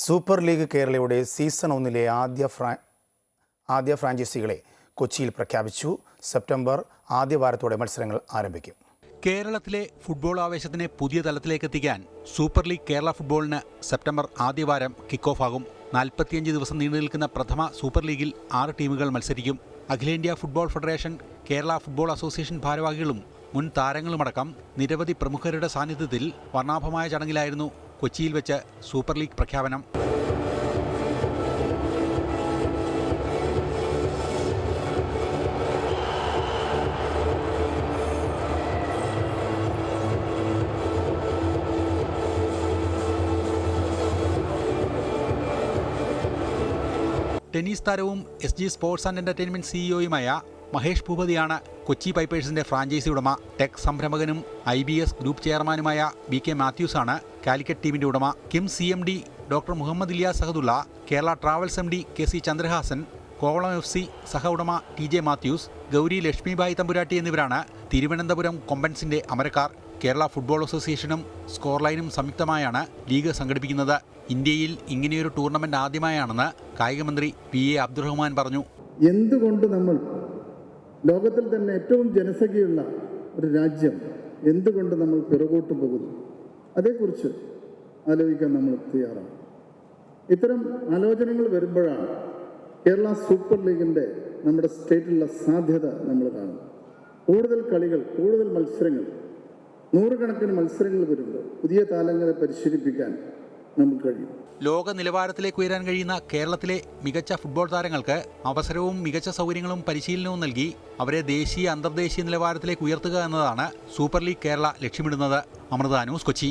Super league കേരളയുടെ season 1 ആദ്യ ഫ്രാഞ്ചൈസികളെ കൊച്ചിയിൽ പ്രഖ്യാപിച്ചു. സെപ്റ്റംബർ ആദ്യവാരത്തോടെ മത്സരങ്ങൾ ആരംഭിക്കും. കേരളത്തിലെ ഫുട്ബോൾ ആവേശത്തിനെ പുതിയ തലത്തിലേക്ക് എത്തിക്കാൻ സൂപ്പർ ലീഗ് കേരള ഫുട്ബോളിന് സെപ്റ്റംബർ ആദ്യവാരം കിക്ക് ഓഫ് ആകും. 45 ദിവസം നീണ്ടു നിൽക്കുന്ന പ്രഥമ സൂപ്പർ ലീഗിൽ 6 ടീമുകൾ മത്സരിക്കും. അഖിലേന്ത്യാ football federation, Kerala football association ഭാരവാഹികളും മുൻ താരങ്ങളുമടക്കം നിരവധി പ്രമുഖരുടെ സാന്നിധ്യത്തിൽ വർണ്ണാഭമായ ചടങ്ങിലായിരുന്നു കൊച്ചിയിൽ വെച്ച് സൂപ്പർ ലീഗ് പ്രഖ്യാപനം. ടെന്നീസ് താരവും SG സ്പോർട്സ് ആൻഡ് എന്റർടൈൻമെന്റ് സിഇഒയുമായ മഹേഷ് ഭൂപതിയാണ് കൊച്ചി പൈപ്പേഴ്സിന്റെ ഫ്രാഞ്ചൈസി ഉടമ. ടെക് സംരംഭകനും IBS ഗ്രൂപ്പ് ചെയർമാനുമായ BK മാത്യൂസ് ആണ് കാലിക്കറ്റ് ടീമിന്റെ ഉടമ. KIMS CMD doctor Muhammad Ilias Sahadulla, Kerala travels MD KC Chandrahasan, Kovalam FC സഹ ഉടമ TJ മാത്യൂസ്, ഗൗരി ലക്ഷ്മിബായി തമ്പുരാട്ടി എന്നിവരാണ് തിരുവനന്തപുരം കൊമ്പൻസിന്റെ അമരക്കാർ. കേരള ഫുട്ബോൾ അസോസിയേഷനും സ്കോർ ലൈനും സംയുക്തമായാണ് ലീഗ് സംഘടിപ്പിക്കുന്നത്. ഇന്ത്യയിൽ ഇങ്ങനെയൊരു ടൂർണമെന്റ് ആദ്യമായാണെന്ന് കായികമന്ത്രി PA അബ്ദുറഹ്മാൻ പറഞ്ഞു. എന്തുകൊണ്ട് നമ്മൾ ലോകത്തിൽ തന്നെ ഏറ്റവും ജനസംഖ്യയുള്ള ഒരു രാജ്യം എന്തുകൊണ്ട് നമ്മൾ പിറകോട്ട് പോകുന്നു, അതേക്കുറിച്ച് ആലോചിക്കാൻ നമ്മൾ തയ്യാറാണ്. ഇത്തരം ആലോചനകൾ വരുമ്പോഴാണ് കേരള സൂപ്പർ ലീഗിൻ്റെ നമ്മുടെ സ്റ്റേറ്റിലുള്ള സാധ്യത നമ്മൾ കാണും. കൂടുതൽ കളികൾ, കൂടുതൽ മത്സരങ്ങൾ, നൂറുകണക്കിന് മത്സരങ്ങൾ വരുമ്പോൾ പുതിയ താരങ്ങളെ പരിശീലിപ്പിക്കാൻ നമുക്ക് കഴിയും. ലോക നിലവാരത്തിലേക്ക് ഉയരാൻ കഴിയുന്ന കേരളത്തിലെ മികച്ച ഫുട്ബോൾ താരങ്ങൾക്ക് അവസരവും മികച്ച സൗകര്യങ്ങളും പരിശീലനവും നൽകി അവരെ ദേശീയ അന്തർദേശീയ നിലവാരത്തിലേക്ക് ഉയർത്തുക എന്നതാണ് സൂപ്പർ ലീഗ് കേരള ലക്ഷ്യമിടുന്നത്. അമൃത ന്യൂസ്, കൊച്ചി.